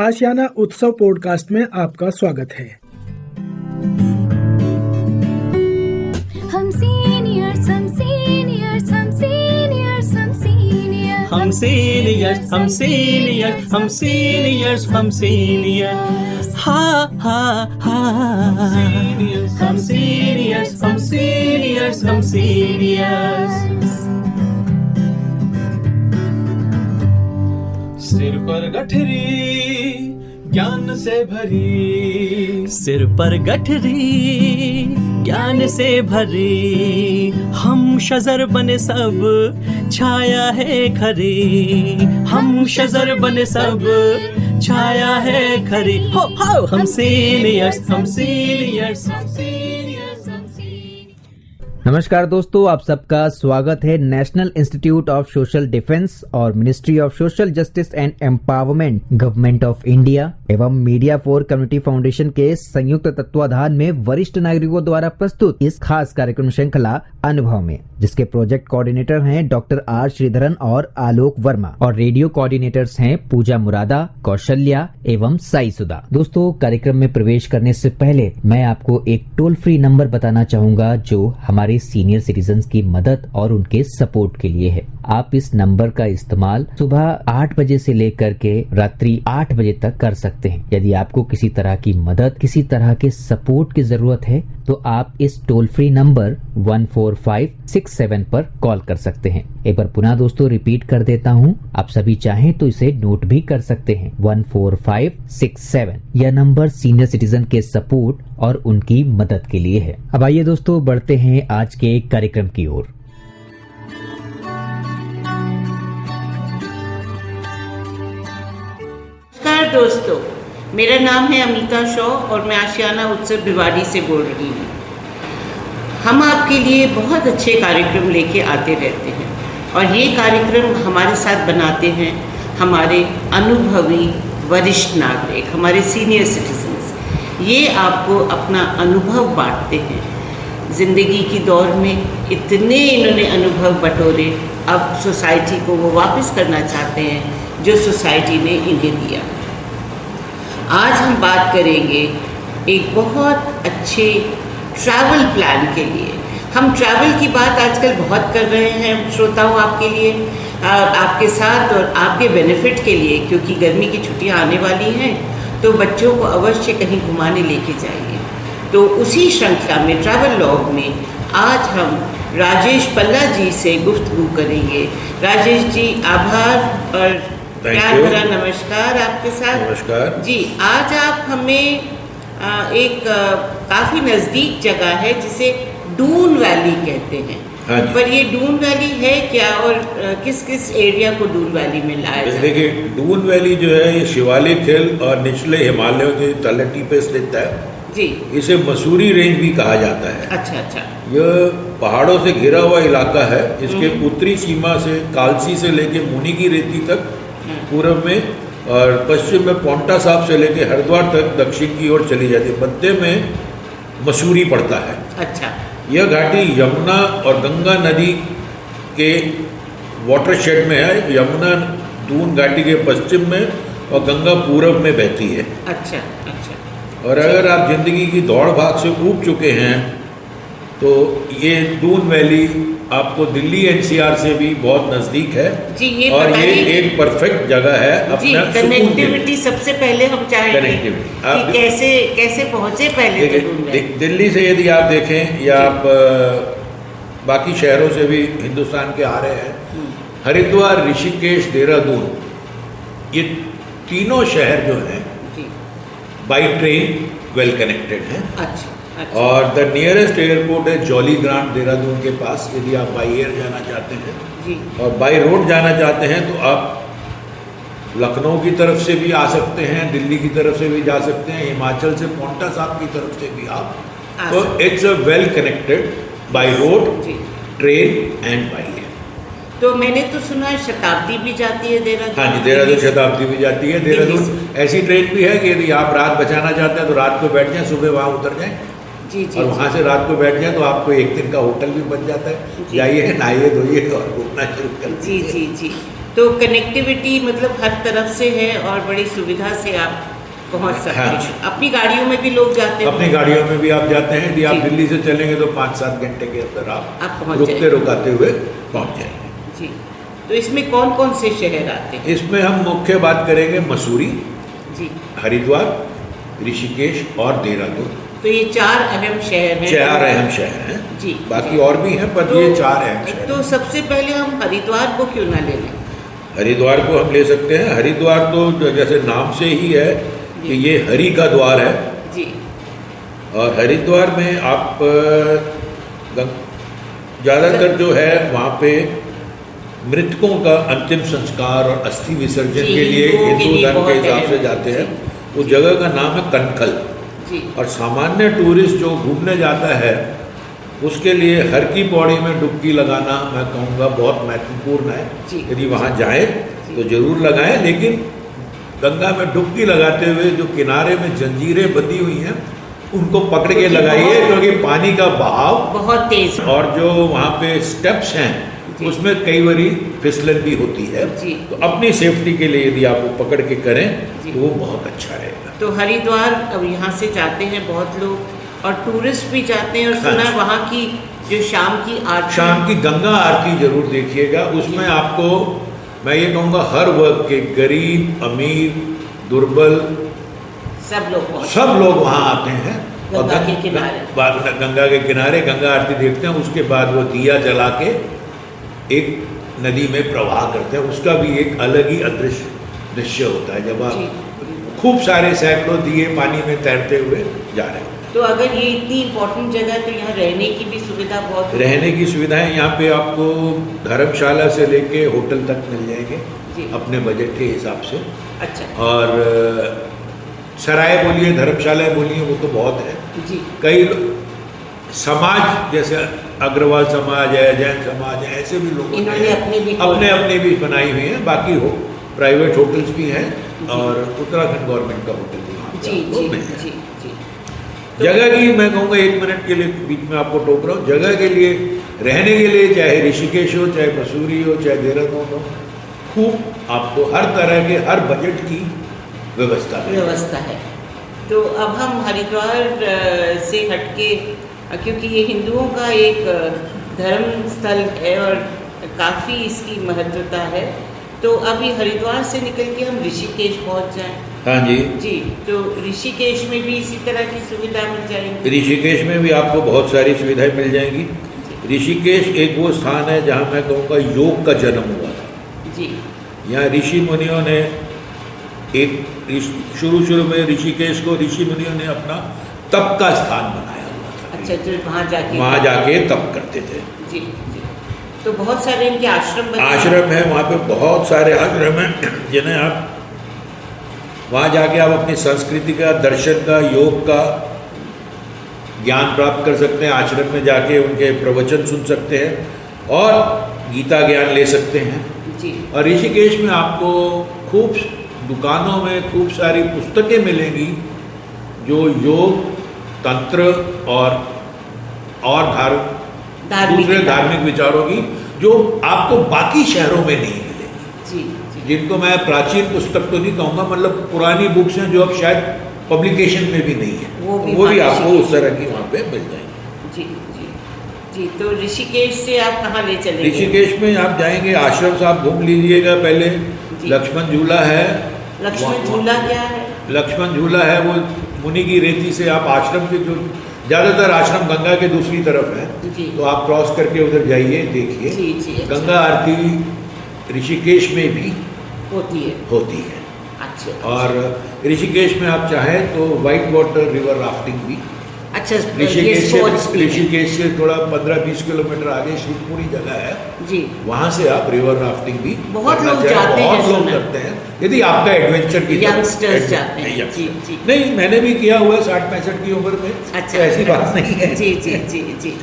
आशियाना उत्सव पॉडकास्ट में आपका स्वागत है। हम सीनियर्स हम सीनियर्स हम सीनियर्स हम सीनियर्स हम सीनियर्स हम सीनियर्स हम सीनियर्स हम सीनियर्स हा हा हा हम सीनियर्स हम सीनियर्स हम सीनियर्स। सिर पर गठरी ज्ञान से भरी, सिर पर गठरी ज्ञान से भरी, हम शजर बने सब छाया है खरी, हम शजर बने सब छाया है खरी। हो हम सीनियर्स हम सीनियर्स हम सीनियर्स हम सीनियर्स। नमस्कार दोस्तों, आप सबका स्वागत है national institute of social defence और ministry of social justice and empowerment, government of India एवं मीडिया फॉर कम्युनिटी फाउंडेशन के संयुक्त तत्वाधान में वरिष्ठ नागरिकों द्वारा प्रस्तुत इस खास कार्यक्रम श्रृंखला अनुभव में, जिसके प्रोजेक्ट कोऑर्डिनेटर हैं डॉक्टर आर श्रीधरन और आलोक वर्मा और रेडियो कोऑर्डिनेटर्स हैं पूजा मुरादा, कौशल्या एवं साई सुधा। दोस्तों, कार्यक्रम में प्रवेश करने से पहले मैं आपको एक टोल फ्री नंबर बताना चाहूंगा जो हमारे सीनियर सिटीजन्स की मदद और उनके सपोर्ट के लिए है। आप इस नंबर का इस्तेमाल सुबह 8 बजे से लेकर के रात्रि 8 बजे तक कर सकते हैं। यदि आपको किसी तरह की मदद, किसी तरह के सपोर्ट की जरूरत है तो आप इस टोल फ्री नंबर 14567 पर कॉल कर सकते हैं। एक बार पुनः दोस्तों रिपीट कर देता हूँ, आप सभी चाहें तो इसे नोट भी कर सकते हैं। 14567 यह नंबर सीनियर सिटीजन के सपोर्ट और उनकी मदद के लिए है। अब आइए दोस्तों बढ़ते हैं आज के कार्यक्रम की ओर। नमस्कार दोस्तों, मेरा नाम है अमिता शॉ और मैं आशियाना उत्सव भिवाड़ी से बोल रही हूँ। हम आपके लिए बहुत अच्छे कार्यक्रम लेके आते रहते हैं और ये कार्यक्रम हमारे साथ बनाते हैं हमारे अनुभवी वरिष्ठ नागरिक, हमारे सीनियर सिटीजन्स। ये आपको अपना अनुभव बांटते हैं। ज़िंदगी की दौर में इतने इन्होंने अनुभव बटोरे, अब सोसाइटी को वो वापस करना चाहते हैं जो सोसाइटी ने इन्हें दिया। आज हम बात करेंगे एक बहुत अच्छे ट्रैवल प्लान के लिए। हम ट्रैवल की बात आजकल बहुत कर रहे हैं श्रोताओं, आपके लिए, आपके साथ और आपके बेनिफिट के लिए, क्योंकि गर्मी की छुट्टियां आने वाली हैं तो बच्चों को अवश्य कहीं घुमाने लेके जाइए। तो उसी श्रृंखला में ट्रैवल लॉग में आज हम राजेश पल्ला जी से गुफ्तगू करेंगे। राजेश जी, आभार और प्यार भरा नमस्कार आपके साथ। नमस्कार जी। आज आप हमें एक काफ़ी नज़दीक जगह है जिसे डून वैली कहते हैं। हाँ जी। पर ये डून वैली है क्या और किस किस एरिया को डून वैली में लाया जाता है? देखिए, डून वैली जो है ये शिवालिक हिल और निचले हिमालयों की तलहटी पे स्थित है जी। इसे मसूरी रेंज भी कहा जाता है। अच्छा अच्छा। यह पहाड़ों से घिरा हुआ इलाका है। इसके उत्तरी सीमा से कालसी से लेके मुनी की रेती तक पूर्व में और पश्चिम में पोंटा साहब से लेके हरिद्वार तक दक्षिण की ओर चली जाती है। मध्य में मसूरी पड़ता है। अच्छा। यह घाटी यमुना और गंगा नदी के वाटरशेड में है। यमुना दून घाटी के पश्चिम में और गंगा पूरब में बहती है। अच्छा अच्छा। और अगर आप जिंदगी की दौड़ भाग से ऊब चुके हैं तो ये डून वैली आपको दिल्ली एनसीआर से भी बहुत नज़दीक है जी। ये और ये एक परफेक्ट जगह है अपना कनेक्टिविटी। सबसे पहले हम चाहेंगे कनेक्टिविटी कि कैसे कैसे पहुँचे पहले तो दिल्ली से यदि आप देखें या आप बाकी शहरों से भी हिंदुस्तान के आ रहे हैं, हरिद्वार, ऋषिकेश, देहरादून, ये तीनों शहर जो हैं बाई ट्रेन वेल कनेक्टेड हैं। अच्छा। और द नियरेस्ट एयरपोर्ट है जॉली ग्रांट देहरादून के पास, यदि आप बाई एयर जाना चाहते हैं जी। और बाई रोड जाना चाहते हैं तो आप लखनऊ की तरफ से भी आ सकते हैं, दिल्ली की तरफ से भी जा सकते हैं, हिमाचल से पोंटा साहब की तरफ से भी आप। तो it's a well connected by road, train and by air. तो मैंने तो सुना है शताब्दी भी जाती है देहरादून। हाँ जी, देहरादून शताब्दी भी जाती है। देहरादून ऐसी ट्रेन भी है कि यदि आप रात बचाना चाहते हैं तो रात को बैठ जाएं, सुबह वहाँ उतर जाएं जी जी। और वहाँ से रात को बैठ जाए तो आपको एक दिन का होटल भी बन जाता है। जाइए, नहाइए धोइए और घूमना शुरू कर जी जी जी। तो कनेक्टिविटी मतलब हर तरफ से है और बड़ी सुविधा से आप पहुंच सकते हाँ हैं। जी। अपनी गाड़ियों में भी लोग जाते हैं। अपनी गाड़ियों में भी आप जाते हैं। यदि आप जी। दिल्ली से चलेंगे तो 5-7 घंटे के अंदर आप आप पहुंच रुकते जाएंगे। रुकाते हुए पहुंच जाएंगे। जी, तो इसमें कौन कौन से शहर आते हैं? इसमें हम मुख्य बात करेंगे मसूरी, जी, हरिद्वार, ऋषिकेश और देहरादून। तो ये 4 अहम शहर हैं। 4 अहम शहर हैं। जी। बाकी और भी हैं, पर ये 4 अहम शहर तो हैं। सबसे पहले हम हरिद्वार को क्यों ना ले लें? हरिद्वार को हम ले सकते हैं। हरिद्वार तो जैसे नाम से ही है कि ये हरि का द्वार है। जी, और हरिद्वार में आप ज़्यादातर जो है वहाँ पे मृतकों का अंतिम संस्कार और अस्थि विसर्जन जी, के लिए हिंदुओं के हिंदू लिए धर्म बहुत के हिसाब से अहम। जाते हैं। जी। उस जगह का नाम है कनखल। जी, और सामान्य टूरिस्ट जो घूमने जाता है उसके लिए हर की पौड़ी में डुबकी लगाना मैं कहूँगा बहुत महत्वपूर्ण है। जी। यदि वहाँ जाएं तो जरूर लगाएं, लेकिन गंगा में डुबकी लगाते हुए जो किनारे में जंजीरें बंधी हुई हैं उनको पकड़ के क्योंकि लगाइए, बहुत- क्योंकि पानी का बहाव बहुत तेज। और जो वहाँ पे स्टेप्स हैं जी। उसमें कई बारी फिसलन भी होती है। जी। तो अपनी सेफ्टी के लिए यदि आप वो पकड़ के करें जी। तो वो बहुत अच्छा रहेगा। तो हरिद्वार अब यहाँ से जाते हैं बहुत लोग और टूरिस्ट भी जाते हैं और हाँ सुना जी। वहाँ की जो शाम की आरती। शाम की गंगा आरती जरूर देखिएगा। उसमें आपको मैं ये कहूँगा हर वर्ग के गरीब, अमीर, दुर्बल सब लोग पहुँचते सब लोग वहाँ आते हैं और गंगा के किनारे। गंगा के किनारे गंगा आरती देखते हैं। उसके बाद वो दिया जला के एक नदी में प्रवाह करते हैं। उसका भी एक अलग ही अदृश्य दृश्य होता है जब आप जी। खूब सारे सैकड़ों दिए पानी में तैरते हुए जा रहे हैं। तो अगर ये इतनी इम्पोर्टेंट जगह है तो यहाँ रहने की भी सुविधा बहुत। रहने की सुविधाएं यहाँ पे आपको धर्मशाला से लेके होटल तक मिल जाएंगे जी। अपने बजट के हिसाब से। अच्छा। और सराय बोलिए, धर्मशाला बोलिए, वो तो बहुत है। जी, कई समाज जैसे अग्रवाल समाज है, जैन समाज है, ऐसे भी लोग इन्होंने अपने भी अपने भी बनाई हुई हैं। बाकी हो प्राइवेट होटल्स भी हैं और उत्तराखंड गवर्नमेंट का होटल भी वहाँ पे जी, आपको जी, मिल जाएगा। जी, जी। तो- जगह की मैं कहूँगा 1 मिनट के लिए बीच में आपको टोक रहा हूँ। जगह के लिए रहने के लिए चाहे ऋषिकेश हो, चाहे मसूरी हो, चाहे देहरादून हो, खूब आपको हर तरह के हर बजट की व्यवस्था है। व्यवस्था है। तो अब हम हरिद्वार से हटके, क्योंकि ये हिंदुओं का एक धर्म स्थल है और काफ़ी इसकी महत्वता है, तो अभी हरिद्वार से निकल के हम ऋषिकेश पहुंच जाएं। हाँ जी। जी, तो ऋषिकेश में भी इसी तरह की सुविधा मिल जाएगी। ऋषिकेश में भी आपको बहुत सारी सुविधाएं मिल जाएंगी। ऋषिकेश एक वो स्थान है जहाँ मैं कहूँगा योग का जन्म हुआ था। जी, यहाँ ऋषि मुनियों ने शुरू में ऋषिकेश को ऋषि मुनियों ने अपना तप का स्थान बनाया हुआ था। अच्छा, तो वहाँ जाके तप करते थे। जी, जी। तो बहुत सारे इनके आश्रम बने हैं। आश्रम है वहाँ पे, बहुत सारे आश्रम हैं जिन्हें आप वहाँ जाके आप अपनी संस्कृति का, दर्शन का, योग का ज्ञान प्राप्त कर सकते हैं। आश्रम में जाके उनके प्रवचन सुन सकते हैं और गीता ज्ञान ले सकते हैं। जी, और ऋषिकेश में आपको खूब दुकानों में खूब सारी पुस्तकें मिलेंगी जो योग, तंत्र और दूसरे धार्मिक विचारों की जो आपको बाकी शहरों में नहीं मिलेगी। जी, जी। जिनको मैं प्राचीन पुस्तक तो नहीं कहूँगा, मतलब पुरानी बुक्स हैं जो अब शायद पब्लिकेशन में भी नहीं है, वो भी वो भी वहाँ आपको ऋषिकेश उस तरह की वहाँ पे मिल जाएगी। जी, जी, जी। तो ऋषिकेश से आप कहाँ ले चलेंगे? ऋषिकेश में आप जाएंगे, आश्रम से आप घूम लीजिएगा पहले। जी। लक्ष्मण झूला है। लक्ष्मण झूला क्या है? लक्ष्मण झूला है वो मुनि की रेती से आप आश्रम के जो ज़्यादातर आश्रम गंगा के दूसरी तरफ है, जी। तो आप क्रॉस करके उधर जाइए, जी, देखिए। जी, अच्छा। गंगा आरती ऋषिकेश में भी होती है। होती है। अच्छा। और ऋषिकेश में आप चाहें तो वाइट वाटर रिवर राफ्टिंग भी अच्छा, ये ऋषिकेश स्पोर्ट्स भी है। ऋषिकेश से थोड़ा 15-20 किलोमीटर आगे शिवपुरी जगह है, जी, वहाँ से आप रिवर राफ्टिंग भी बहुत करना लोग चाहें, जाते हैं, बहुत लोग सुना है। करते हैं। यदि आपका एडवेंचर की यंगस्टर्स जाते हैं। youngsters। जी, जी। नहीं, मैंने भी किया हुआ है 60-65 की उम्र में। अच्छा, तो ऐसी बात नहीं है। जी, जी, जी, जी,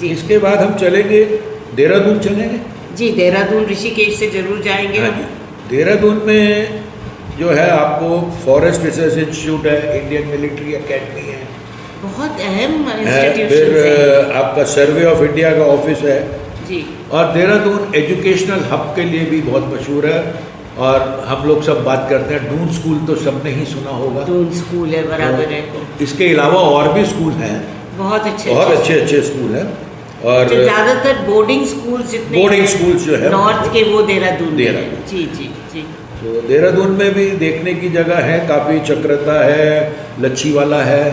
जी। इसके बाद हम चलेंगे देहरादून चलेंगे। जी, देहरादून ऋषिकेश से जरूर जाएंगे हाँ हम। जी। देहरादून में जो है आपको फॉरेस्ट रिसर्च इंस्टीट्यूट है, इंडियन मिलिट्री एकेडमी है, बहुत अहम फिर इंस्टीट्यूशन है। आपका सर्वे ऑफ इंडिया का ऑफिस है, जी, जी। और देहरादून एजुकेशनल हब के लिए भी बहुत मशहूर है। और हम लोग सब बात करते हैं डून स्कूल, तो सबने ही सुना होगा। डून स्कूल है, बराबर है। इसके अलावा और भी स्कूल हैं, बहुत अच्छे अच्छे स्कूल हैं। और जो ज्यादातर बोर्डिंग स्कूल जितने बोर्डिंग स्कूल जो है नॉर्थ के, वो देहरादून में। देहरादून। जी जी जी। तो देहरादून में भी देखने की जगह है, काफ़ी चक्रता है, लच्छीवाला है,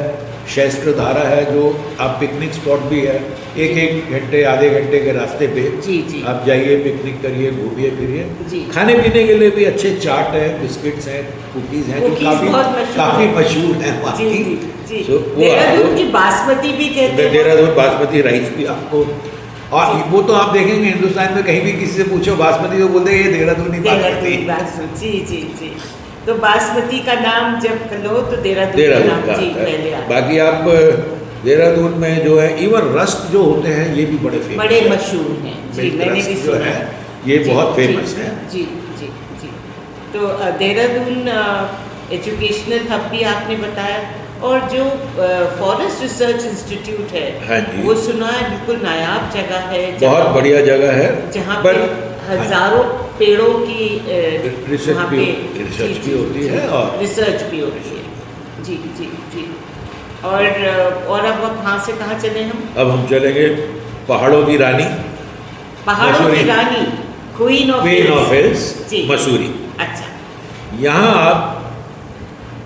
शैस्त्रधारा है, जो आप पिकनिक स्पॉट भी है। एक घंटे आधे घंटे के रास्ते पे जी जी। आप जाइए, पिकनिक करिए, घूमिए फिरिए। जी। खाने पीने के लिए भी अच्छे चाट है, बिस्किट्स हैं, कुकीज़ हैं, जो कुकीज़ बहुत मशहूर काफ़ी है। मशहूर हैं वहाँ जी की। जी जी। So, वो देहरादून आपको- की बासमती भी कहते हैं। देहरादून बासमती राइस भी आपको, और वो तो आप देखेंगे हिंदुस्तान में कहीं भी किसी से पूछो बासमती, तो बोलते हैं ये देहरादूनी बासमती। जी जी जी। तो बासमती का नाम जब लो तो देहरादून का नाम का जी पहले आता है। बाकी आप देहरादून में जो है इवन रस्क जो होते हैं ये भी बड़े फेमस बड़े हैं। मशहूर हैं जी, मिल्क मैंने रस्क भी जो सुना है ये जी, बहुत जी, फेमस है। जी जी जी। तो देहरादून एजुकेशनल हब भी आपने बताया, और जो फॉरेस्ट रिसर्च इंस्टीट्यूट है, हाँ जी। वो सुना है बिल्कुल नायाब जगह है, बहुत बढ़िया जगह है, जहाँ पे हजारों पेड़ों की रिसर्च वहाँ भी पे- रिसर्च जी, भी जी, होती जी, है और रिसर्च भी होती है। जी जी जी। और अब कहाँ से कहाँ चले हम? अब हम चलेंगे पहाड़ों की रानी, पहाड़ों की मसूरी। रानी, क्वीन ऑफ हिल्स, जी। मसूरी। अच्छा। यहाँ आप,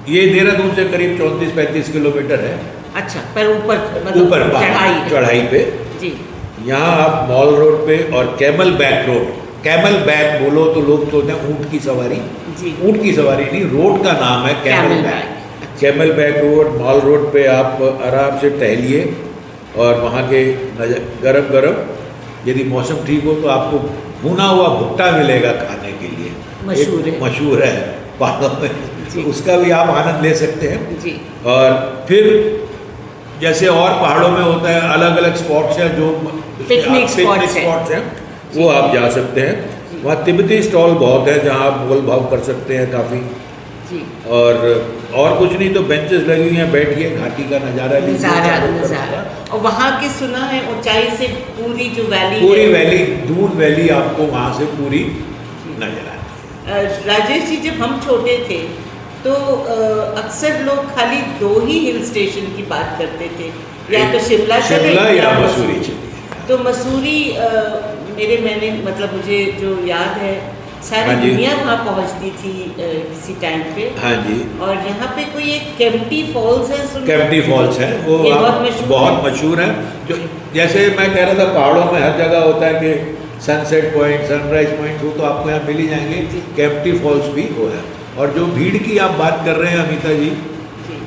ये देहरादून से करीब 34-35 किलोमीटर है अच्छा, पर ऊपर मतलब ऊपर चढ़ाई है। चढ़ाई पे। जी यहाँ आप मॉल रोड पे और camel back road, camel back बोलो तो लोग सोचते हैं ऊँट की सवारी, जी। ऊँट की सवारी नहीं, रोड का नाम है camel camel back. Back. Camel back road, mall road पे आप आराम से टहलिए, और वहाँ के गरम गरम, यदि मौसम ठीक हो तो आपको भुना हुआ भुट्टा मिलेगा खाने के लिए, मशहूर है। मशहूर है पहाड़ों में, जी। तो उसका भी आप आनंद ले सकते हैं। जी। और फिर जैसे और पहाड़ों में होता है अलग अलग स्पॉट्स हैं, जो पिकनिक स्पॉट्स हैं। स्पॉट्स हैं, वो आप जा सकते हैं। वहाँ तिब्बती स्टॉल बहुत है जहाँ आप मोल भाव कर सकते हैं काफ़ी। जी। और कुछ नहीं तो बेंचेस लगी हुई हैं, बैठिए, घाटी का नज़ारा लीजिए, चारों तरफ नज़ारा। का। और वहाँ के सुना है ऊंचाई से पूरी जो वैली पूरी है, वैली, दून वैली आपको वहाँ से पूरी नजर आती है। राजेश जी, जब हम छोटे थे तो अक्सर लोग खाली 2 ही हिल स्टेशन की बात करते थे, या तो शिमला या मसूरी चलिए। तो मसूरी मैंने मतलब मुझे जो याद है, सारी हाँ जी। दुनिया वहाँ पहुँचती थी किसी टाइम पे। हाँ जी। और यहाँ पे कोई एक केम्प्टी फॉल्स है, कैम्पटी फॉल्स है, वो ये आप बहुत मशहूर है। जो जैसे मैं कह रहा था पहाड़ों में हर जगह होता है कि सनसेट पॉइंट, सनराइज पॉइंट, वो तो आपको यहाँ मिल ही जाएंगे। कैम्प्टी फॉल्स भी वो है। और जो भीड़ की आप बात कर रहे हैं अमिता जी, जी।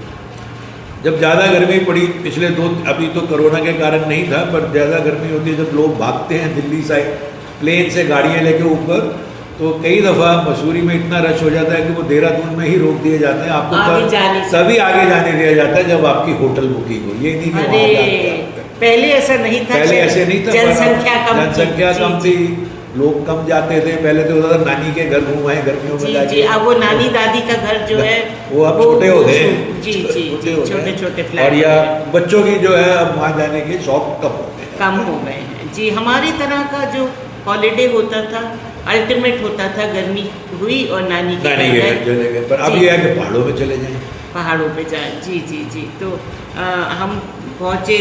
जब ज़्यादा गर्मी पड़ी पिछले अभी तो कोरोना के कारण नहीं था, पर ज़्यादा गर्मी होती है जब लोग भागते हैं दिल्ली साइड प्लेन से गाड़ियाँ लेके ऊपर, तो कई दफ़ा मसूरी में इतना रश हो जाता है कि वो देहरादून में ही रोक दिए जाते हैं आपको, आगे जाने से। तभी आगे जाने दिया जाता है जब आपकी होटल बुकिंग हो। ये नहीं कि वहाँ जाके आप करें। पहले ऐसा नहीं था, पहले ऐसे नहीं था, जनसंख्या कम थी, लोग कम जाते थे। पहले तो होता था नानी के घर घूमाए गर्मियों में जी जाके। जी। अब वो नानी दादी का घर जो है वो अब छोटे हो गए हैं। जी जी जी, हो गए छोटे हैं। छोटे फ्लैट और या बच्चों की जो है अब वहाँ जाने के शौक कम हो गए हैं। कम हो गए हैं जी। हमारी तरह का जो हॉलीडे होता था, अल्टीमेट होता था, गर्मी हुई और नानी के नानी के घर चले गए, पर अब जी। ये है कि पहाड़ों में चले जाएं। पहाड़ों पे जाए। जी जी जी। तो हम पहुँचे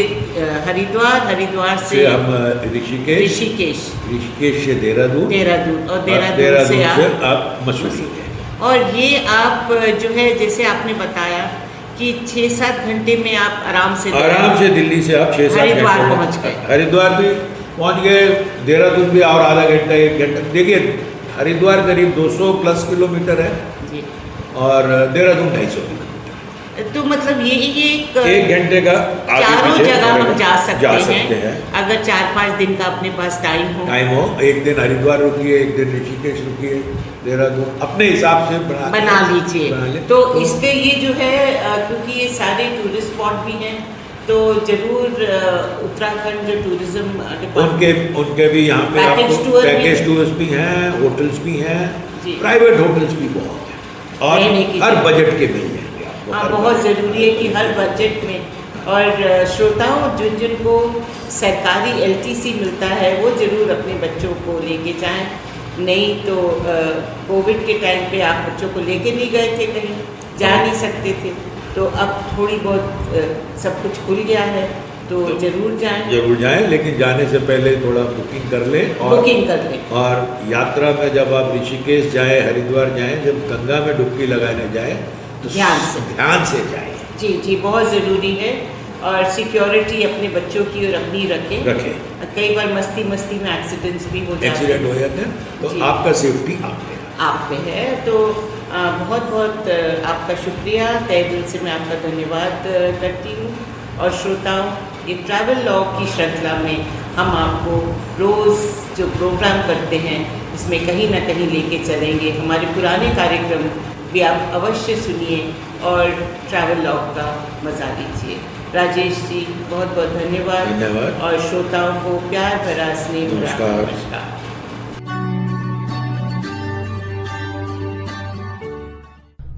हरिद्वार से हम ऋषिकेश से देहरादून, देहरादून, और और देहरादून से आप मसूरी गए। और ये आप जो है जैसे आपने बताया कि 6-7 घंटे में आप आराम से दिल्ली से आप 6-7 हरिद्वार घंटे में पहुंच गए। हरिद्वार भी पहुंच गए, देहरादून भी और आधा घंटा 1 घंटा। देखिए हरिद्वार करीब 200 प्लस किलोमीटर है जी। और देहरादून 250 किलोमीटर। तो मतलब ये 1 घंटे का आगे चारों पीछे जगह हम जा सकते हैं। हैं अगर 4-5 दिन का अपने पास टाइम हो। एक दिन हरिद्वार रुकिए, एक दिन ऋषिकेश रुकिए, देहरादून अपने हिसाब से बना लीजिए। तो इसके ये जो है क्योंकि ये सारे टूरिस्ट स्पॉट भी हैं, तो जरूर उत्तराखंड जो टूरिज्म उनके भी यहाँ पे आपको पैकेज टूर्स भी हैं, होटल्स भी हैं, प्राइवेट होटल्स भी बहुत हैं और हर बजट के मिल जाएंगे आपको। हाँ, बहुत ज़रूरी है कि हर बजट में। और श्रोताओं जिनको सरकारी LTC मिलता है वो ज़रूर अपने बच्चों को लेके जाएं। नहीं तो कोविड के टाइम पे आप बच्चों को लेके नहीं गए थे, कहीं जा नहीं सकते थे, तो अब थोड़ी बहुत सब कुछ खुल गया है, तो जरूर जाएं, लेकिन जाने से पहले थोड़ा बुकिंग कर लें और यात्रा में जब आप ऋषिकेश जाएं, हरिद्वार जाएं, जब गंगा में डुबकी लगाने जाएं तो ध्यान से जाएं। जी बहुत ज़रूरी है। और सिक्योरिटी अपने बच्चों की और अपनी रखें। कई बार मस्ती में एक्सीडेंट्स भी हो जाते हैं, तो आपका सेफ्टी आप पे है। तो बहुत आपका शुक्रिया, तहे दिल से मैं आपका धन्यवाद करती हूँ। और श्रोताओं, ये ट्रैवल लॉग की श्रृंखला में हम आपको रोज़ जो प्रोग्राम करते हैं इसमें कहीं ना कहीं लेके चलेंगे। हमारे पुराने कार्यक्रम भी आप अवश्य सुनिए और ट्रैवल लॉग का मज़ा लीजिए। राजेश जी बहुत धन्यवाद और श्रोताओं को प्यार भरा स्नेह भरा नमस्कार।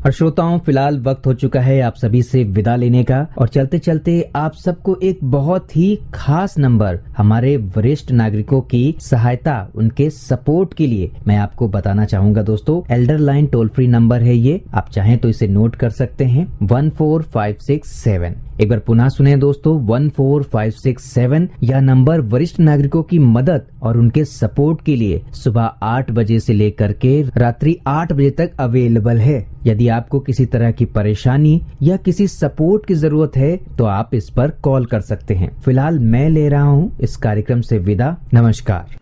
और श्रोताओं, फिलहाल वक्त हो चुका है आप सभी से विदा लेने का। और चलते चलते आप सबको एक बहुत ही खास नंबर हमारे वरिष्ठ नागरिकों की सहायता, उनके सपोर्ट के लिए मैं आपको बताना चाहूंगा दोस्तों। Elder line toll free number है ये, आप चाहें तो इसे नोट कर सकते हैं, 14567। एक बार पुनः सुने दोस्तों, 14567। यह नंबर वरिष्ठ नागरिकों की मदद और उनके सपोर्ट के लिए सुबह 8 बजे से लेकर के रात्रि 8 बजे तक अवेलेबल है। यदि आपको किसी तरह की परेशानी या किसी सपोर्ट की जरूरत है तो आप इस पर कॉल कर सकते हैं। फिलहाल मैं ले रहा हूँ इस कार्यक्रम से विदा। नमस्कार।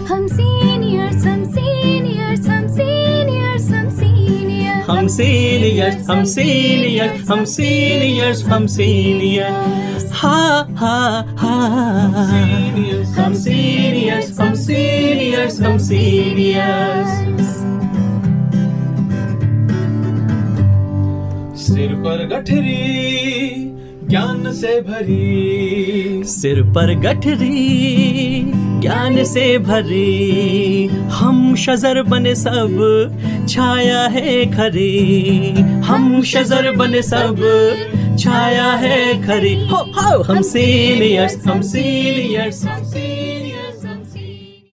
हम सीनियर्स हम सीनियर्स हम सीनियर्स हम सीनियर्स हम सीनियर्स हम सीनियर्स हम सीनियर्स हम सीनियर्स हा हा हा हम सीनियर्स हम सीनियर्स हम सीनियर्स। सिर पर गठरी ज्ञान से भरी, सिर पर गठरी ज्ञान से भरी, हम शजर बने सब छाया है खरी, हम शजर बने सब छाया है खरी। हो हम सीनियर्स हम सीनियर्स हम सीनियर्स।